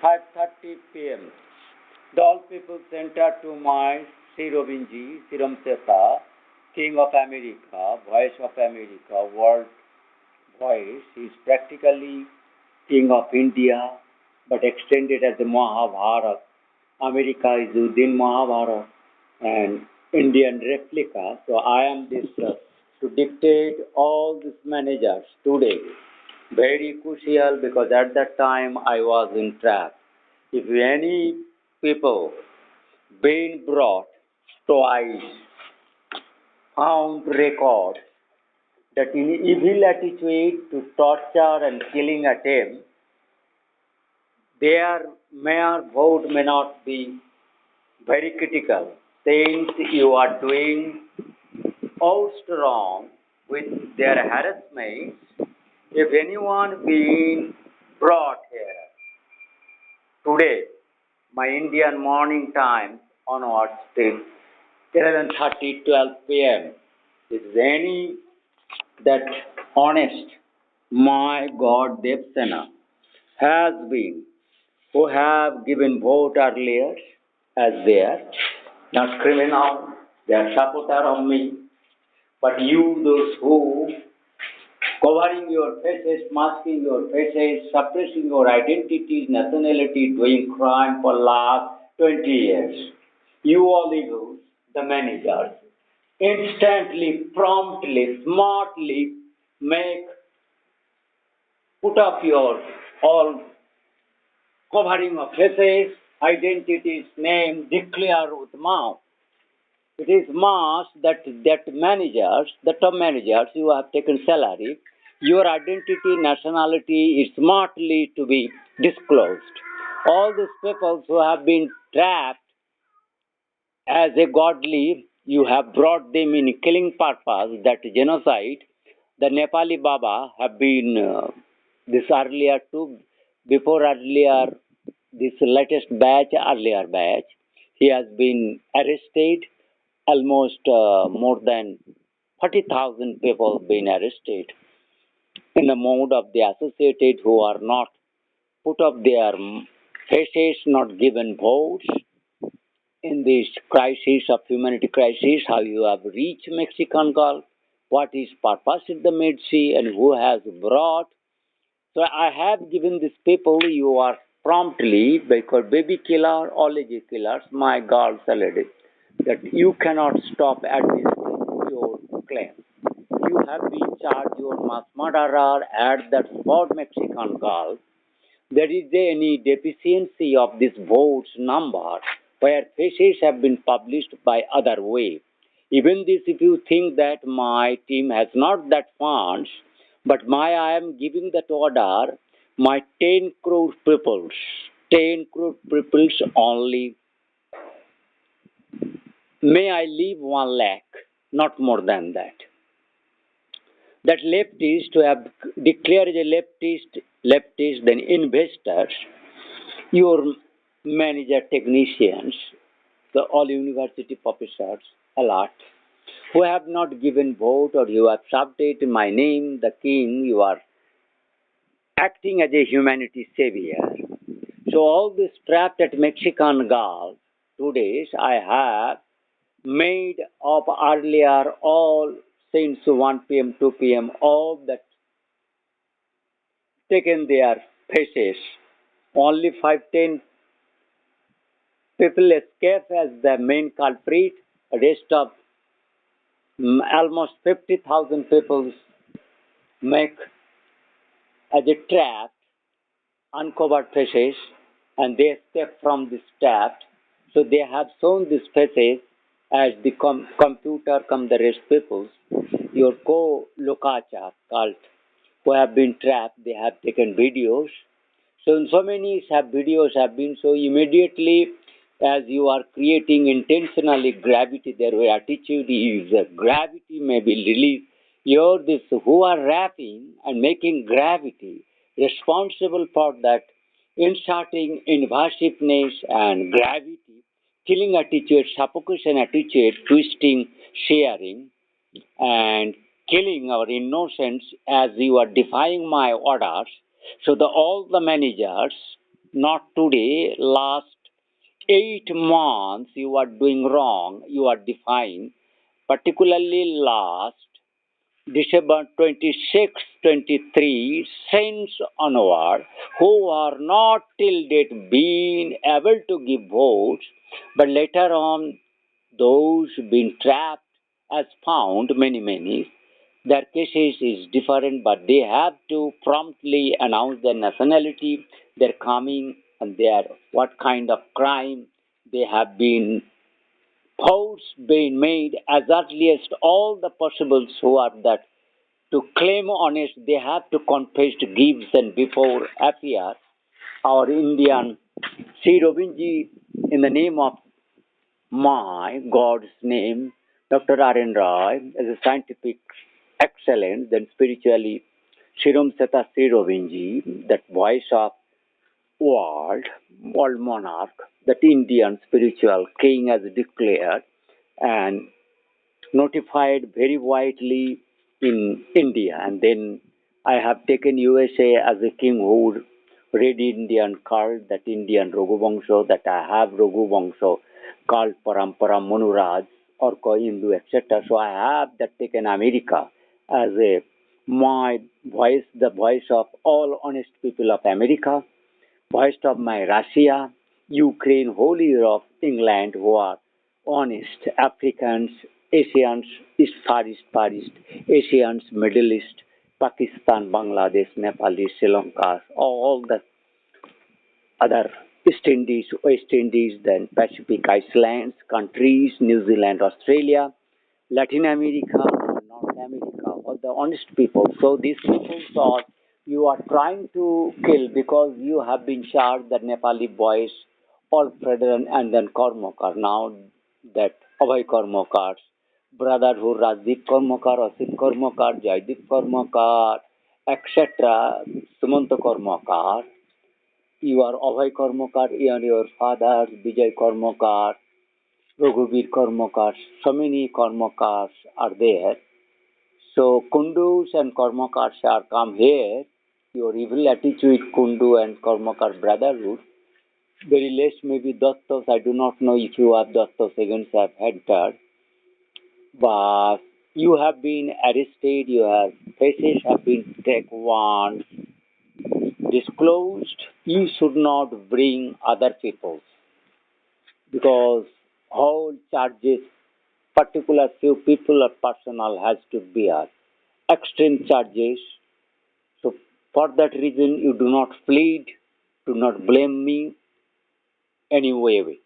5:30 p.m. The all people entered to my Sirovinji, Siramseta, King of America, Voice of America, World Voice. He is practically King of India, but extended as the Mahabharata. America is within Mahabharata and Indian replica. So I am this to dictate all these managers today. Very crucial because at that time I was in trap. If any people being brought twice found records that in evil attitude to torture and killing attempt, their mere vote may not be very critical, since you are doing most wrong with their harassment. If anyone being brought here today, my Indian morning time onwards till 11:30, 12 p.m., is any that honest, my God Devsena has been, who have given vote earlier as they are not criminal, they are supporter of me, but you, those who covering your faces, masking your faces, suppressing your identities, nationality, doing crime for last 20 years. You all evils, the managers, instantly, promptly, smartly make, put up your all covering of faces, identities, name, declare with mouth. It is must that managers, the top managers, you have taken salary, your identity, nationality is smartly to be disclosed. All these people who have been trapped as a godly, you have brought them in killing purpose, that genocide. The Nepali Baba have been this earlier too, before earlier, this latest batch, earlier batch, he has been arrested. Almost more than 40,000 people have been arrested in the mode of the associated who are not put up their faces, not given votes in this crisis of humanity crisis, how you have reached Mexican Gulf, what is purpose in the Mid Sea, and who has brought. So I have given these people, you are promptly, because baby killer, all age killers, my God, ladies, that you cannot stop at this your claim. You have been charged your mass murderer at that spot Mexican Gulf. There is any deficiency of this votes number where faces have been published by other way. Even this, if you think that my team has not that funds, but I am giving that order, my 10 crore peoples, 10 crore peoples only, may I leave 1 lakh, not more than that. That leftists to have declared a leftist, then investors, your manager technicians, the all university professors, a lot, who have not given vote or you have subjected my name, the king, you are acting as a humanity savior. So all this trap at Mexican Gulf, today I have made of earlier all since 1 p.m., 2 p.m., all that taken their faces. Only 5-10 people escape as the main culprit. Rest of almost 50,000 people make as a trap, uncovered faces, and they escape from this trap. So they have shown these faces as the computer come the rest peoples. Your co-locacha cult who have been trapped, they have taken videos. So many videos have been so immediately as you are creating intentionally gravity, their attitude is gravity may be released. You're this who are rapping and making gravity responsible for that inserting invasiveness and gravity, killing attitude, suffocation attitude, twisting, sharing, and killing our innocence as you are defying my orders. So all the managers not today, last 8 months you are doing wrong, you are defined, particularly last December 26, 23, since onward, who are not till date been able to give votes, but later on those been trapped as found many, their cases is different, but they have to promptly announce their nationality, their coming, and their what kind of crime they have been votes being made as earliest all the possibles who are that to claim honest, they have to confess to gives and before appear our Indian Sri Robinji in the name of my God's name, Dr. R.N. Roy, as a scientific excellence, then spiritually Shirom Seta Sri Robinji, that voice of world monarch, that Indian spiritual king has declared and notified very widely in India. And then I have taken USA as a king who read Indian called that Indian Raghuvangsha, that I have Raghuvangsha called Parampara Manuraj or Hindu, etc. So I have that taken America as a my voice, the voice of all honest people of America, voice of my Russia, Ukraine, whole Europe, England, who are honest, Africans, Asians, Far East, Asians, Middle East, Pakistan, Bangladesh, Nepal, Sri Lanka, all the other East Indies, West Indies, then Pacific Islands, countries, New Zealand, Australia, Latin America, North America, all the honest people. So these people thought you are trying to kill because you have been shot the Nepali boys, all brethren, and then Kormokar. Now that Abhay Kormokar, brotherhood Rajdeep Kormokar, Asit Kormokar, Jaideep Kormokar, etc., Sumanta Kormokar, you are Abhay Kormokar, you are your father, Vijay Kormokar, Raghubir Kormokar, so many Kormokars are there. So Kundus and Kormokars are come here. Your evil attitude, Kundu and Kormokar brotherhood. Very less maybe Dattas. I do not know if you have Dattas against have entered. But you have been arrested, your faces have been taken disclosed. You should not bring other people because whole charges, particular few people or personal has to bear extreme charges. So for that reason, you do not plead, do not blame me anyway.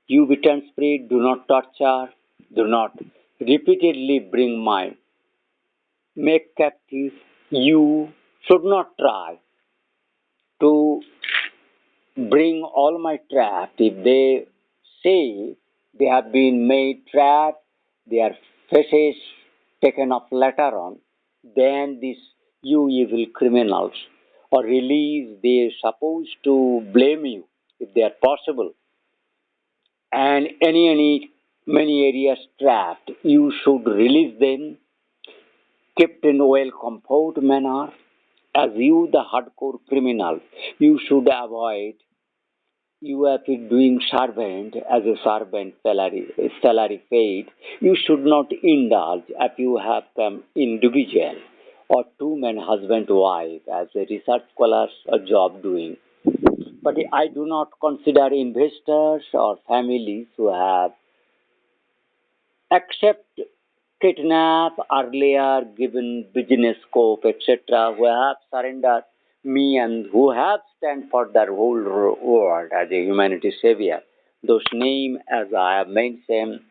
You return spirit, do not torture, do not repeatedly bring my make captive. You should not try to bring all my trapped. If they say they have been made trapped, their faces taken off later on, then these you evil criminals or release, they supposed to blame you if they are possible. And any many areas trapped, you should release them, kept in well composed manner. As you the hardcore criminal, you should avoid you have been doing servant as a servant salary paid. You should not indulge if you have come individual or two men husband wife as a research scholars a job doing. But I do not consider investors or families who have accept kidnap earlier given business scope etc. who have surrendered me and who have stand for their whole world as a humanity savior. Those name as I have mentioned,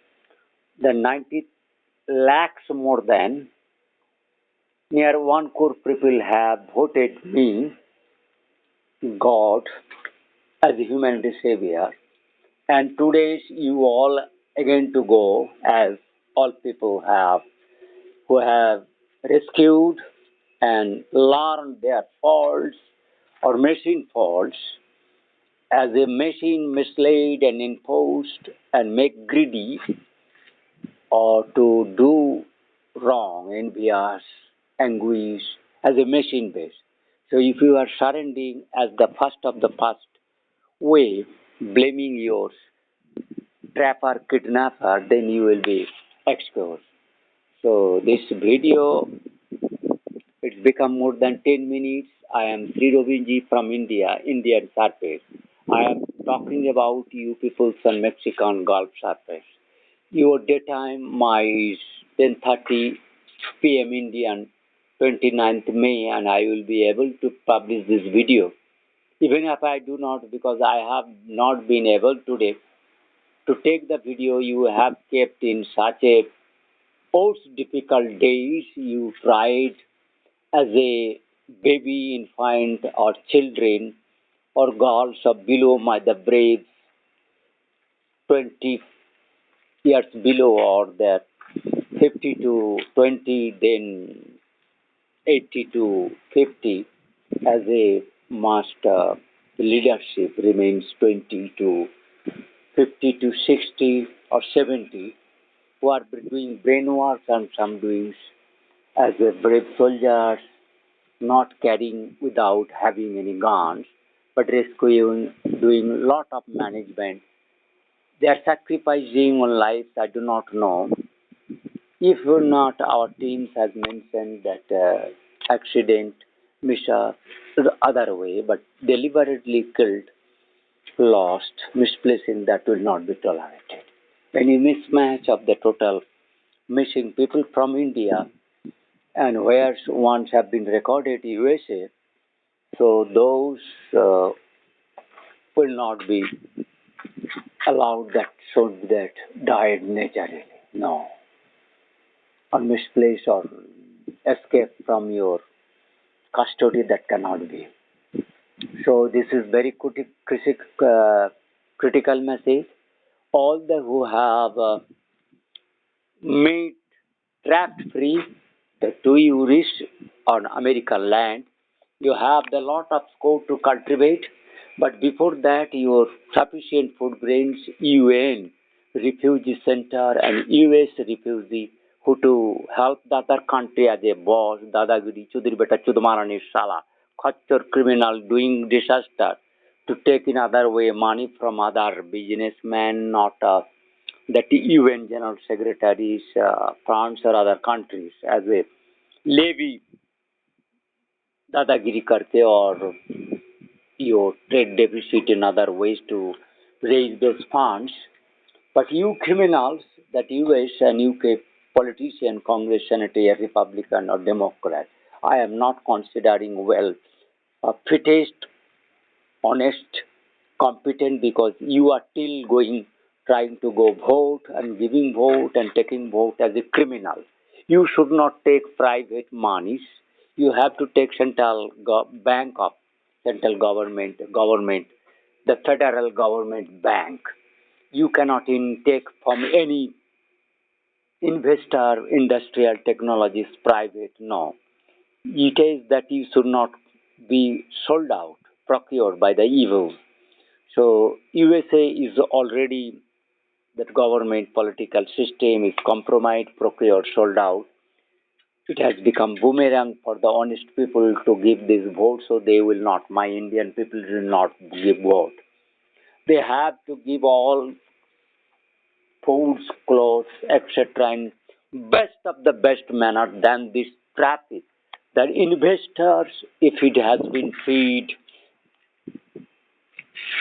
the 90 lakhs more than near 1 crore people have voted me God as a humanity savior. And today you all again to go as all people have who have rescued and learned their faults or machine faults as a machine misled and imposed and make greedy or to do wrong, envious, anguish as a machine base. So if you are surrendering as the first of the first way, blaming your trapper, kidnapper, then you will be exposed. So this video, it's become more than 10 minutes. I am Sri Robinji from India, Indian surface. I am talking about you peoples on Mexican Gulf surface. Your daytime, my is 10:30 p.m. Indian, 29th May, and I will be able to publish this video. Even if I do not, because I have not been able today to take the video you have kept in such a most difficult days. You tried as a baby, infant, or children, or girls of below my the brave 20 years below, or that 50 to 20, then 80 to 50, as a master leadership remains 20 to 50 to 60 or 70, who are doing brainwash and some doing as a brave soldiers, not carrying without having any guns, but rescuing, doing lot of management. They are sacrificing on lives, I do not know. If not, our teams has mentioned that accident, the other way, but deliberately killed, lost, misplacing, that will not be tolerated. Any mismatch of the total missing people from India and where ones have been recorded USA, so those will not be allowed, that should that died naturally. No. Or misplaced or escape from your custody, that cannot be. So this is very critical message. All the who have made trapped free, the two you reach on American land, you have the lot of scope to cultivate, but before that your sufficient food grains, UN refugee center and US refugee who to help the other country as a boss, dadagiri, chudri beta chudmarani shala, khachar criminal doing disaster to take in other way money from other businessmen, not that UN General Secretaries, France or other countries as a levy दादागिरी करते और your trade deficit in other ways to raise those funds. But you criminals, that US and UK politician, Congress, Senator, Republican or Democrat, I am not considering well fittest, honest, competent, because you are still going, trying to go vote and giving vote and taking vote as a criminal. You should not take private monies. You have to take central bank of central government, the federal government bank. You cannot take from any investor, industrial technologies, private, no. It is that you should not be sold out, procured by the evil. So USA is already, that government political system is compromised, procured, sold out. It has become boomerang for the honest people to give this vote, so they will not. My Indian people will not give vote. They have to give all foods, clothes, etc. in best of the best manner than this traffic. That investors, if it has been feed,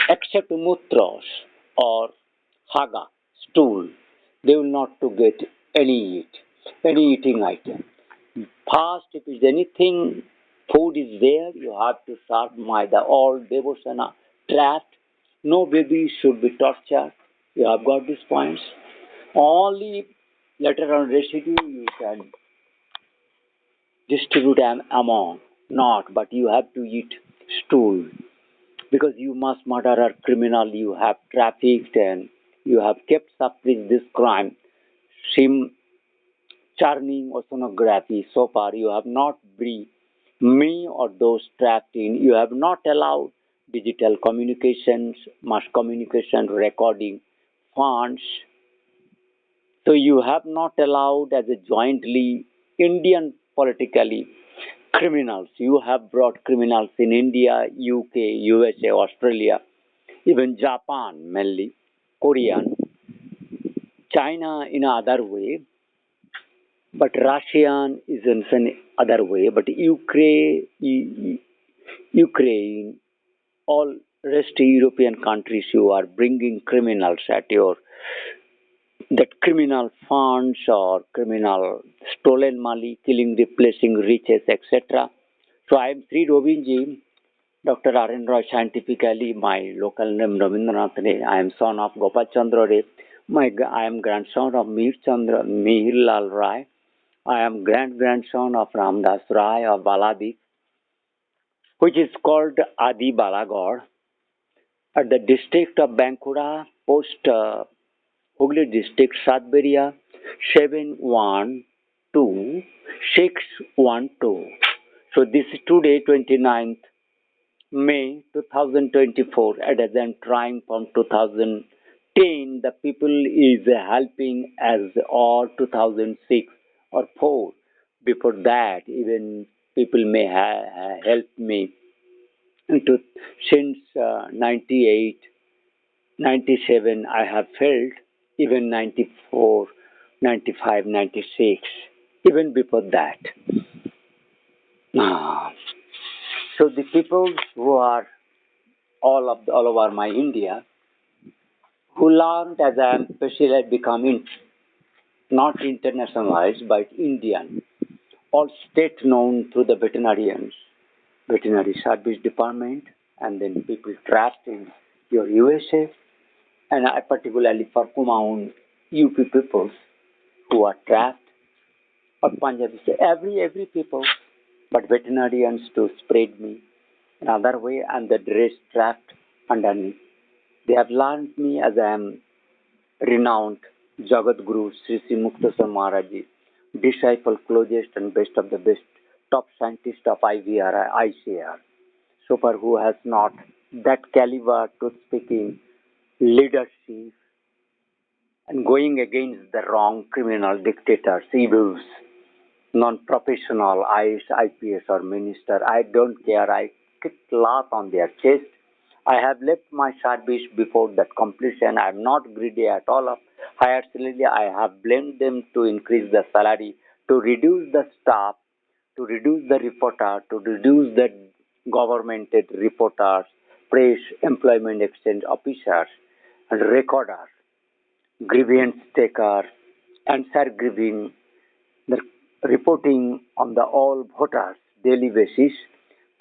except mutras or haga, stool, they will not to get any eating item. First, if is anything, food is there, you have to serve my the all devosana trapped. No baby should be tortured. You have got these points. Only later on residue you can distribute among, not, but you have to eat stool, because you must murder a criminal, you have trafficked and you have kept suffering this crime. Sim churning or sonography, so far you have not free me or those trapped in. You have not allowed digital communications, mass communication, recording, funds. So you have not allowed as a jointly Indian politically criminals. You have brought criminals in India, UK, USA, Australia, even Japan mainly, Korean, China in other way, but Russian is in some other way, but Ukraine, all rest European countries, you are bringing criminals at your that criminal funds or criminal stolen money, killing, replacing riches, etc. So I am Sri Robinji, Dr. R.N. Roy, scientifically my local name Ravindranath Ray. I am son of Gopal Chandra Ray. I am grandson of Mihir Lal Rai. I am grandson of Ramdas Rai of Baladi, which is called Adi Balagor at the district of Bankura, post Hooghly district, Satbharia, 712-612. So this is today, 29th May 2024, and as I'm trying from 2010, the people is helping as or 2006 or 4. Before that, even people may help me into since 98, 97. I have felt even 94, 95, 96, even before that. Ah. So the people who are all over my India, who learned as I am specialized becoming not internationalized but Indian, all state known through the veterinary service department, and then people trapped in your USA, and I particularly for Kumaun UP peoples who are trapped, or Punjabis, every people, but veterinarians to spread me another way, and the rest trapped underneath. They have learned me as I am renowned Jagat Guru Sri Sri Muktasar Maharaj, disciple closest and best of the best, top scientist of IVR, ICR, super who has not that caliber to speaking leadership and going against the wrong criminal dictators, evils, non-professional IS, IPS or minister. I don't care. I kick laugh on their chest. I have left my service before that completion. I am not greedy at all of higher salary. I have blamed them to increase the salary, to reduce the staff, to reduce the reporter, to reduce the governmented reporters, press, employment exchange officers, and recorders, grievance taker, answer grieving, the reporting on the all voters daily basis,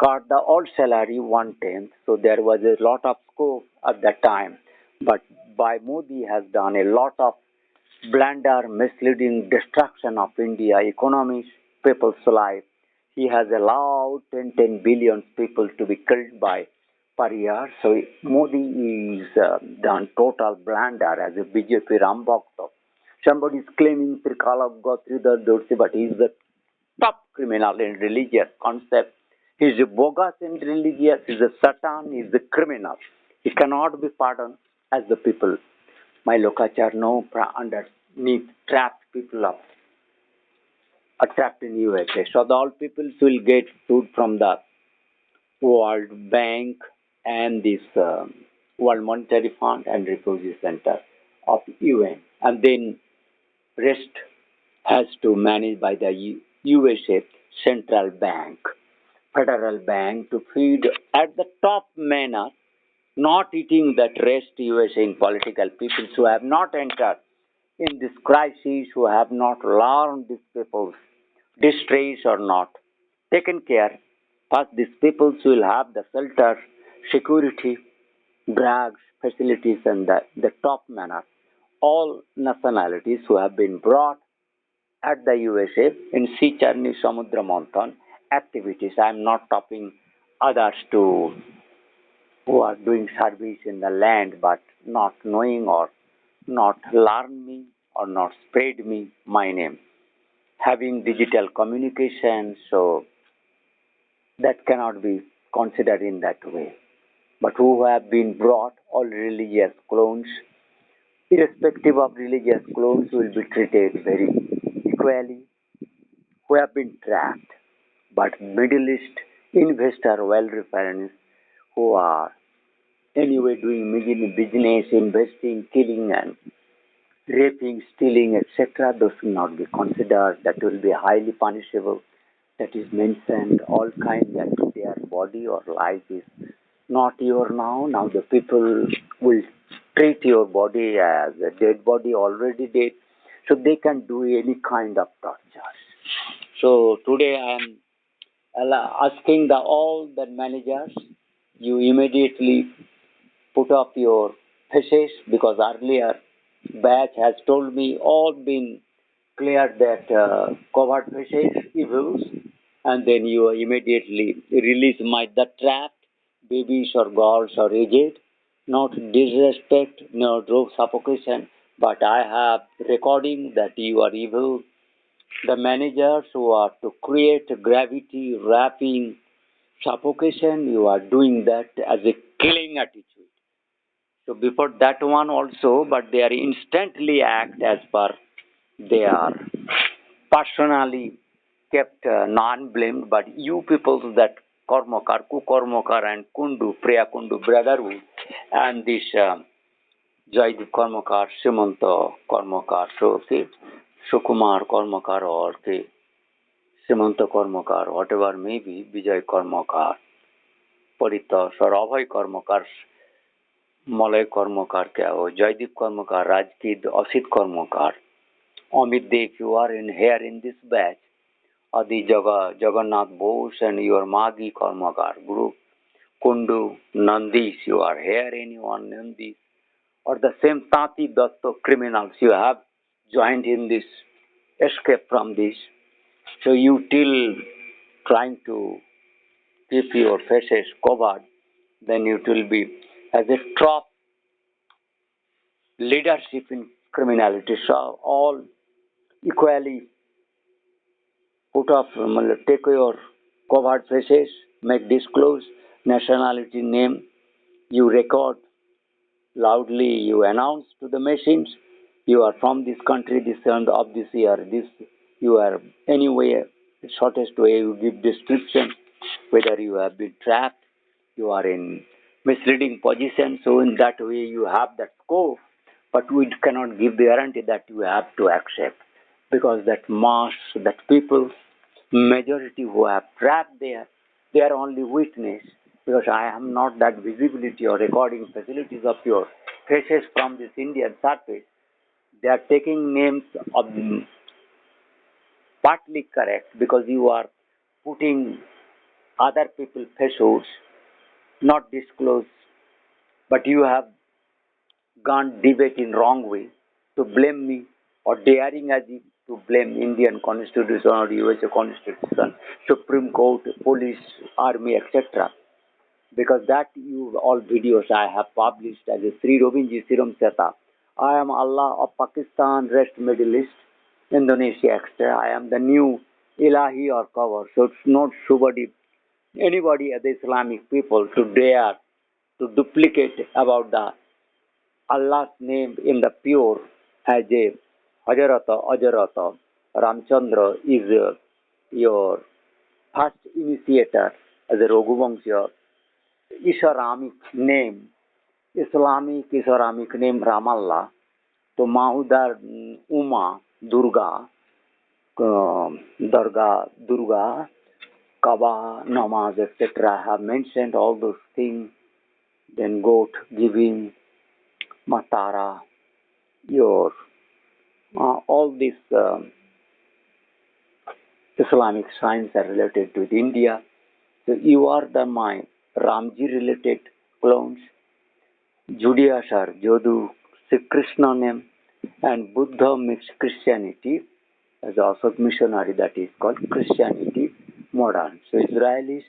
cut the all salary 1/10. So there was a lot of scope at that time. But by Modi has done a lot of blunder, misleading destruction of India economies, people's life. He has allowed 10 billion people to be killed by per year. So Modi is done total blunder as a BJP Rambhakta. Somebody is claiming Trikala of God Sridhar Doshi, but he is the top criminal in religious concept. He is a bogus in religious, he is a Satan, he is a criminal. He cannot be pardoned as the people. My Lokachar no underneath trapped people are trapped in USA. So the all people will get food from the World Bank and this World Monetary Fund and Refugee Center of UN. And then rest has to manage by the USA Central Bank, Federal Bank to feed at the top manner, not eating that rest USA in political people who have not entered in this crisis, who have not learned these people's distress or not taken care. First, these peoples will have the shelter, security, drugs, facilities, and the top manner. All nationalities who have been brought at the USA in sea journey, Samudra Manthan activities. I am not talking others to who are doing service in the land but not knowing or not learn me or not spread me my name. Having digital communication, so that cannot be considered in that way. But who have been brought, all religious clones, irrespective of religious clones, will be treated very equally, who have been trapped. but Middle East investor, well referenced, who are anyway doing business, investing, killing and raping, stealing, etc., those will not be considered. That will be highly punishable. That is mentioned all kinds that their body or life is not your now. Now the people will treat your body as a dead body, already dead. So they can do any kind of torture. So today I am asking all the managers, you immediately put up your faces, because earlier batch has told me all been cleared that covered faces evils, and then you immediately release the trapped babies or girls or aged. Not disrespect, no drug suffocation, but I have recording that you are evil. The managers who are to create gravity, wrapping, suffocation, you are doing that as a killing attitude. So before that one also, but they are instantly act as per they are personally kept non-blamed, but you people that Kormokar, Kukormokar and Kundu, Priya Kundu brotherhood, and this Jaidip Kormokar, Simanta Kormokar, so see, Sukumar Kormokar or the Simanta Kormokar, whatever may be, Vijay Kormokar, Paritas or Abhay Kormokar, Malay Kormokar, Jaidip Kormokar, Rajkid, Asit Kormokar, Amit Dev, you are in here in this batch. Adi Jagannath Bose and your Magi Kormakar group, Kundu, Nandis, you are here anyone Nandis, or the same Tati Datta criminals you have joined in this, escape from this. So you till trying to keep your faces covered, then it will be as a top leadership in criminality. So all equally put off, take your covered faces, make disclose nationality, name, you record loudly, you announce to the machines, you are from this country, this and of this year, this, you are anyway, shortest way you give description, whether you have been trapped, you are in misleading position, so in that way you have that scope, but we cannot give the guarantee that you have to accept, because that mass, that people, majority who have trapped there, they are only witness, because I have not that visibility or recording facilities of your faces from this Indian surface. They are taking names of partly correct, because you are putting other people's faces not disclosed, but you have gone debate in wrong way to blame me, or daring as if to blame Indian Constitution or USA Constitution, Supreme Court, police, army, etc. Because that you all videos I have published as a Sri Robinji Siram Seta. I am Allah of Pakistan, rest Middle East, Indonesia, etc. I am the new Ilahi or cover. So it's not anybody at the Islamic people to dare to duplicate about the Allah's name in the pure as a Ajarata. Ramchandra is your first initiator as a Raghuvansha. Islamic name Ramallah. So Mahudar Uma Durga, Durga, Kaaba, Namaz, etc. have mentioned all those things. Then goat giving, Matara, your all these Islamic signs are related to India. So you are my Ramji related clones. Judaism are Jodu, Sikh Krishna name, and Buddha mixed Christianity as also missionary, that is called Christianity modern. So Israelis,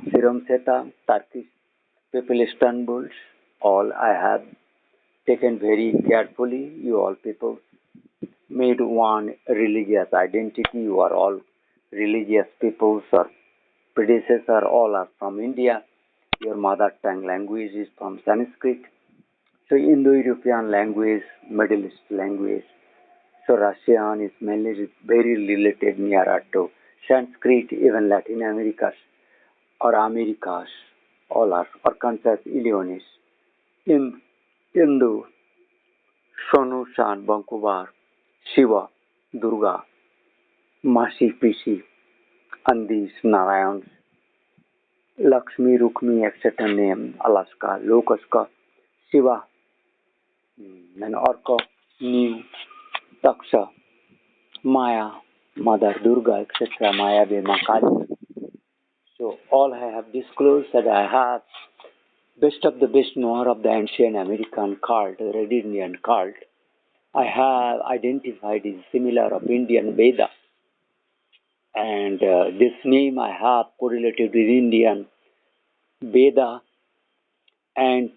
Siram Seta, Turkish people, Istanbul, all I have taken very carefully. You all people made one religious identity. You are all religious peoples or predecessor, all are from India. Your mother tongue language is from Sanskrit. So Indo-European language, Middle East language. So Russian is mainly very related nearer to Sanskrit, even Latin Americas or Americas, all are Arkansas, Illinois, in Hindu, Sonu, Shan, Vancouver, Shiva, Durga, Masi, Pishi, and these Narayans, Lakshmi, Rukmi, etc. name, Alaska, Lokaska, Shiva, and Orca, New, Taksha, Maya, Mother Durga, etc. Maya, Bema, Kali. So all I have disclosed that I have best of the best knower of the ancient American cult, the Red Indian cult. I have identified is similar of Indian Veda, and this name I have correlated with Indian Veda and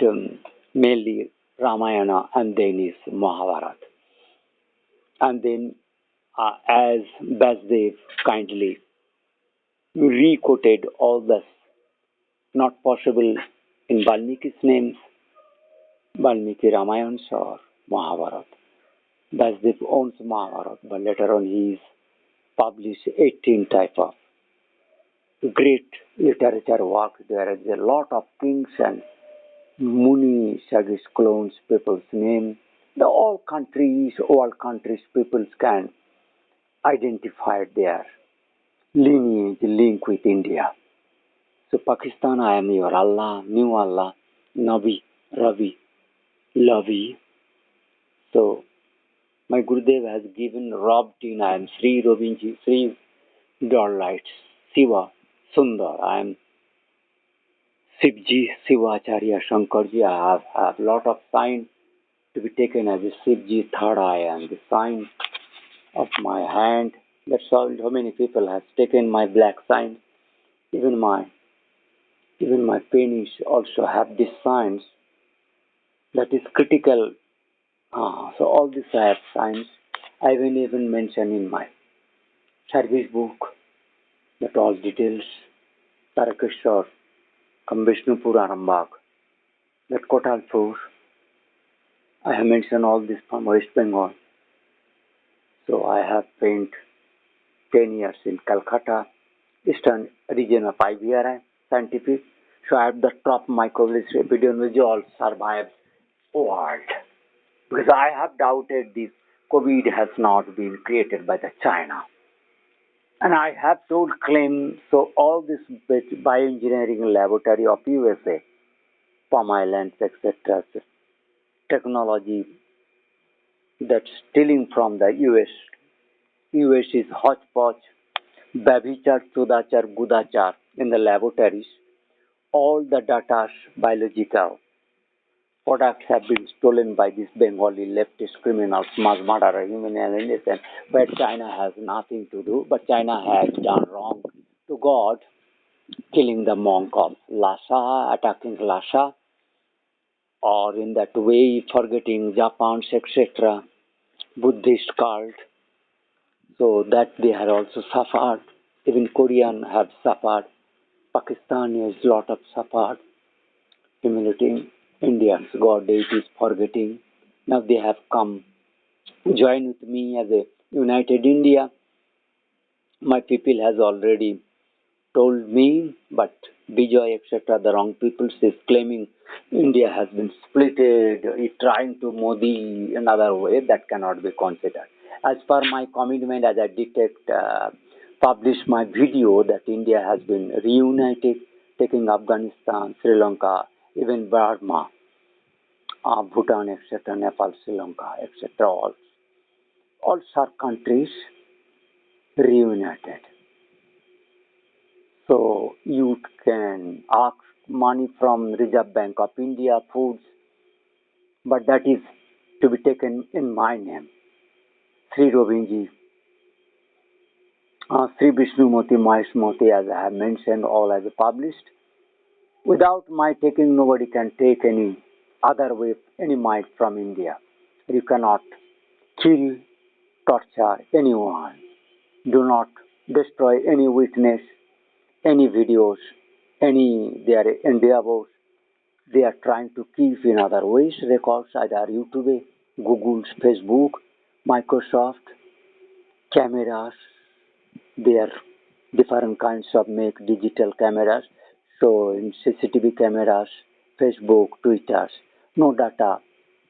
mainly Ramayana and then is Mahabharata. And then as Basdev kindly re-quoted all this not possible in Valmiki's names, Valmiki Ramayana or Mahabharata. Basdev owns Mahabharata, but later on he published 18 type of great literature works. There is a lot of kings and Muni, Shagis, clones, people's name. The all countries, all countries, peoples can identify their lineage, link with India. So Pakistan, I am your Allah, new Allah, Nabi, Ravi, Lavi. So my Gurudev has given robbed in, I am Sri Robinji, Sri Darlights, Siva, Sundar, I am Shivji, Shivacharya, Shankarji. I have lot of sign to be taken as a Shivji, third eye, and the sign of my hand. That's all. How many people have taken my black sign? Even my penis also have this signs that is critical. So all these I have signs. I will even mention in my service book that all details. Tarakeshwar, from Vishnupur, Arambagh, that Kotalpur. I have mentioned all this from West Bengal. So I have spent 10 years in Calcutta, eastern region of IVRI, scientific. So I have the top microbiology epidemiology all survived world. Because I have doubted this COVID has not been created by the China. And I have told claim, so all this bioengineering laboratory of USA, palm islands, etc., technology that's stealing from the US. US is hodgepodge, babichar, chudachar, gudachar in the laboratories. All the data, biological products have been stolen by these Bengali leftist criminals, mass murderer, human alienation, where China has nothing to do, but China has done wrong to God, killing the monk of Lhasa, attacking Lhasa, or in that way forgetting Japan's, etc., Buddhist cult, so that they have also suffered. Even Korean have suffered. Pakistani has lot of suffered. Humiliating Indians, God deities forgetting. Now they have come, join with me as a united India. My people has already told me, but Bijoy, etc., the wrong people is claiming India has been splitted, is trying to Modi another way, that cannot be considered. As per my commitment, as I published my video that India has been reunited, taking Afghanistan, Sri Lanka, even Burma, Bhutan, etc., Nepal, Sri Lanka, etc., all SAARC countries reunited. So you can ask money from Reserve Bank of India, foods, but that is to be taken in my name. Sri Robinji, Sri Vishnumati, Maheshmati, as I have mentioned, all as published. Without my taking, nobody can take any other way, any might from India. You cannot kill, torture anyone. Do not destroy any witness, any videos, any their endeavors. They are trying to keep in other ways records, either YouTube, Google's, Facebook, Microsoft, cameras, their different kinds of make digital cameras. So in CCTV cameras, Facebook, Twitter, no data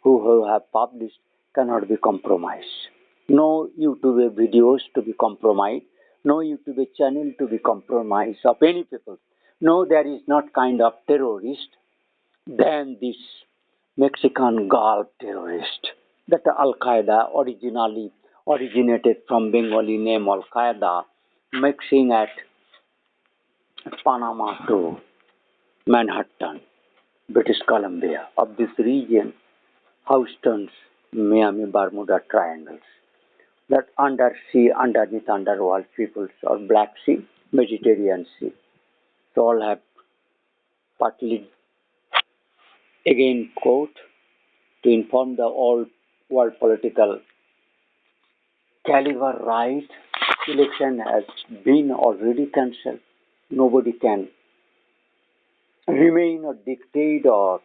who have published cannot be compromised. No YouTube videos to be compromised. No YouTube channel to be compromised of any people. No, there is not kind of terrorist than this Mexican Gulf terrorist. That Al Qaeda originally originated from Bengali name Al Qaeda, mixing at Panama to Manhattan, British Columbia, of this region, Houston's Miami Bermuda triangles, that undersea, underneath underworld peoples or Black Sea, Mediterranean Sea. So all have partly again quote to inform the all world political caliber right. Election has been already cancelled. Nobody can remain or dictate or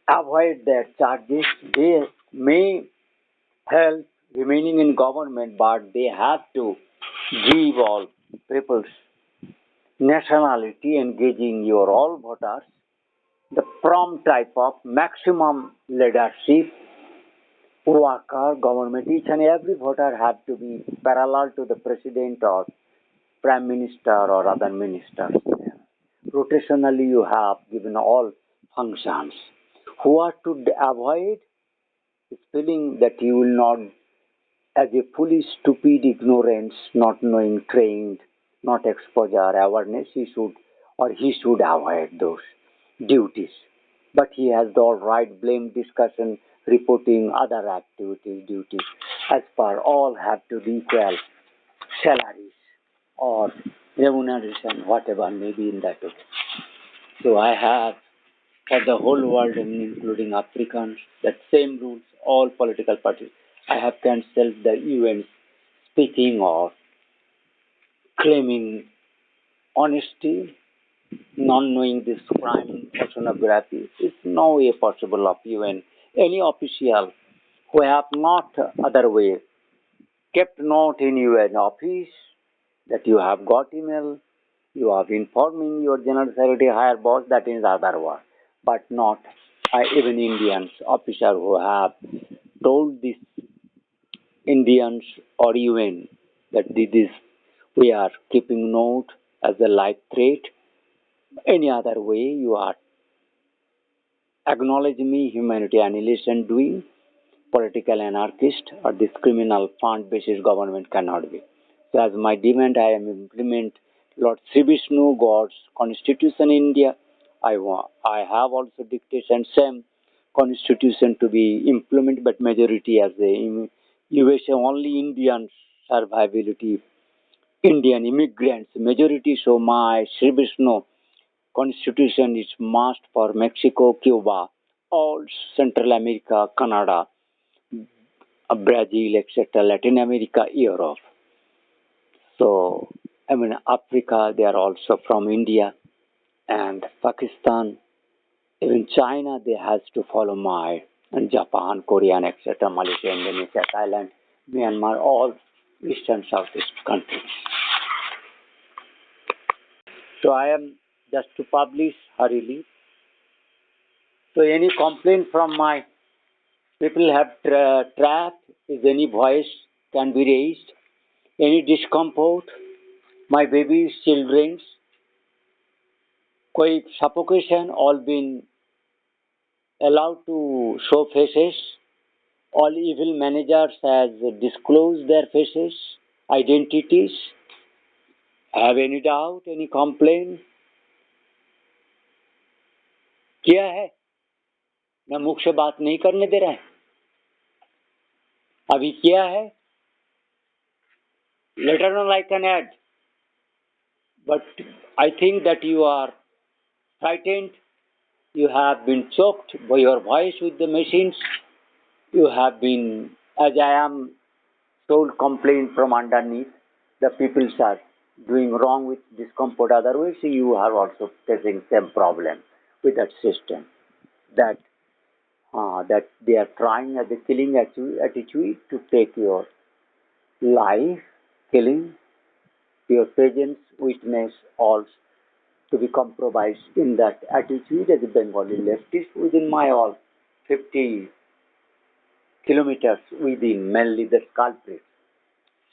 avoid their charges. They may help remaining in government, but they have to give all people's nationality, engaging your all voters, the prompt type of maximum leadership, worker, government. Each and every voter have to be parallel to the president or prime minister or other ministers. Rotationally, you have given all functions. Who are to avoid is feeling that you will not, as a fully stupid ignorance, not knowing trained, not exposure, awareness, he should avoid those duties. But he has the all right, blame, discussion, reporting, other activities, duties. As per all have to be equal salaries or remuneration, whatever may be in that way. So I have for the whole world, including Africans, that same rules, all political parties. I have cancelled the UN speaking or claiming honesty, not knowing this crime oceanography is no way possible of UN. Any official who have not other way kept note in UN office that you have got email, you have informing your general secretary higher boss, that is other one, but not even Indians officer who have told this Indians or UN that this is we are keeping note as a life threat. Any other way you are acknowledge me humanity annihilation doing political anarchist or this criminal fund basis government cannot be. So as my demand I am implement Lord Sri Vishnu God's constitution in India. I have also dictation same constitution to be implemented but majority as the USA only Indian survivability Indian immigrants majority so my Sri Vishnu constitution is must for Mexico, Cuba, all Central America, Canada, Brazil, etc., Latin America, Europe. So, Africa, they are also from India and Pakistan, even China, they has to follow my, and Japan, Korean, etc., Malaysia, Indonesia, Thailand, Myanmar, all Eastern Southeast countries. So I am just to publish hurriedly. So any complaint from my people have trapped, if any voice can be raised, any discomfort, my babies, children's, quite suffocation, all been allowed to show faces. All evil managers has disclosed their faces, identities. Have any doubt, any complaint? किया है न मुख से बात नहीं करने दे रहा है अभी किया है later on I can add but I think that you are frightened, you have been choked by your voice with the machines, you have been, as I am told, complaint from underneath, the people are doing wrong with discomfort, otherwise you are also facing same problem with that system, that that they are trying at the killing attitude to take your life, killing your presence, witness, all to be compromised in that attitude as a Bengali leftist within my all 50 kilometers within mainly the culprit.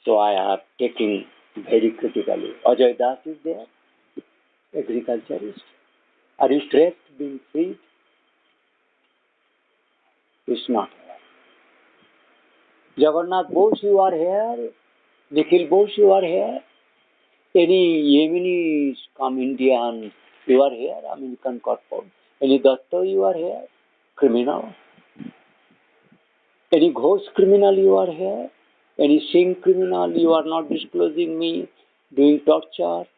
So I have taken very critically. Ajay Das is there, agriculturist. Are you stressed being freed? It's not. Jagannath Bose, you are here. Nikhil Bose, you are here. Any Yemeni come Indian, you are here. American corporate. Any Datta, you are here. Criminal. Any ghost criminal, you are here. Any Singh criminal, you are not disclosing me, doing torture.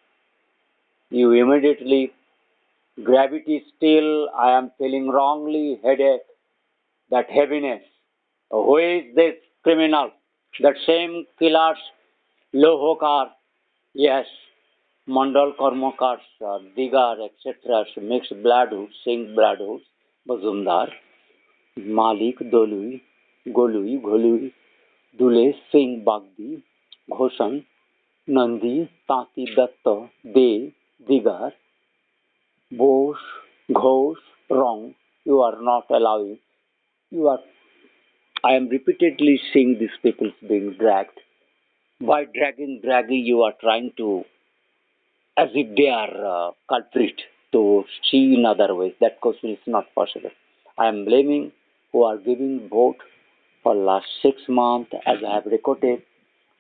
You immediately, gravity still, I am feeling wrongly, headache, that heaviness. Who is this criminal? That same killers, Lohokar, yes, Mandal Karmakars, Digar, etc., mixed bloodhood, Singh bloodhood, Bazumdar, Malik, Dolui, Golui, Gholui, Dule, Singh Bagdi, Ghoshan, Nandi, Tati Datta, De, Digar, Bose, Ghosh, wrong. You are not allowing. You are. I am repeatedly seeing these people being dragged. By dragging, you are trying to, as if they are culprit, to see in other ways. That question is not possible. I am blaming who are giving vote for last 6 months, as I have recorded,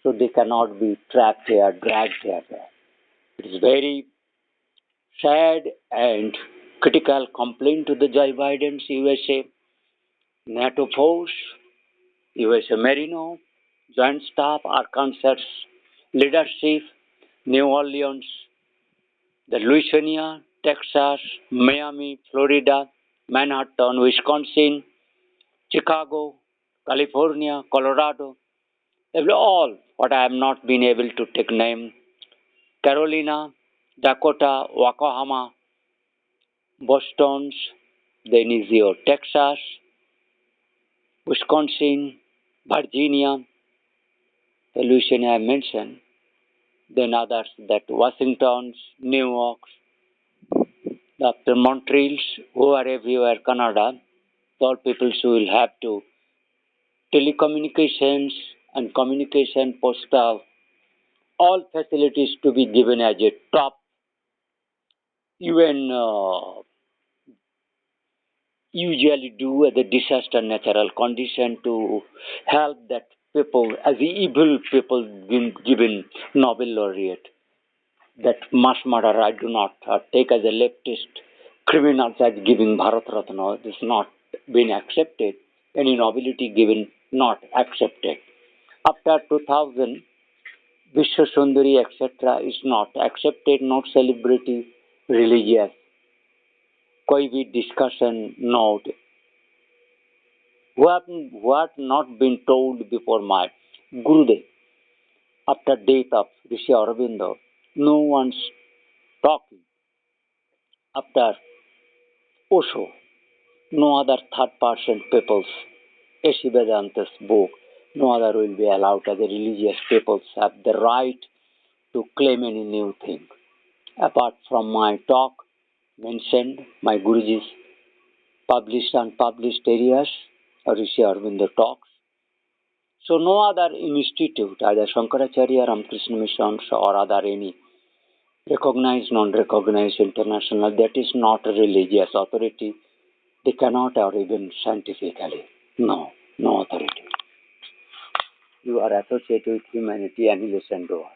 so they cannot be trapped here, dragged here. It is very sad and critical complaint to the Joe Biden's USA, NATO force, USA Marino, Joint Staff, Arkansas leadership, New Orleans, the Louisiana, Texas, Miami, Florida, Manhattan, Wisconsin, Chicago, California, Colorado, all what I have not been able to take name, Carolina, Dakota, Oklahoma, Boston, then is your Texas, Wisconsin, Virginia, the Louisiana I mentioned, then others that Washington, New York, after Montreal, who are everywhere, Canada, all people will have to telecommunications and communication postal, all facilities to be given as a top UN usually do as a disaster natural condition to help that people as the evil people been given Nobel laureate. That mass murder I do not take as a leftist criminals as giving Bharat Ratna. This is not been accepted. Any nobility given not accepted. After 2000, Vishwa Sundari etc. is not accepted, not celebrity, religious. कोई भी discussion note. Who have not been told before my Gurudev. After death of Rishi Aurobindo, no one's talking. After Osho, no other third person peoples, A.C. Vedanta's book, no other will be allowed as the religious peoples have the right to claim any new thing. Apart from my talk, mentioned my Guruji's published and unpublished areas, Rishi Aurobindo talks. So no other institute, either Shankaracharya, Ramakrishna Missions or other any recognized, non-recognized international, that is not a religious authority. They cannot or even scientifically. No authority. You are associated with humanity and you listen to us.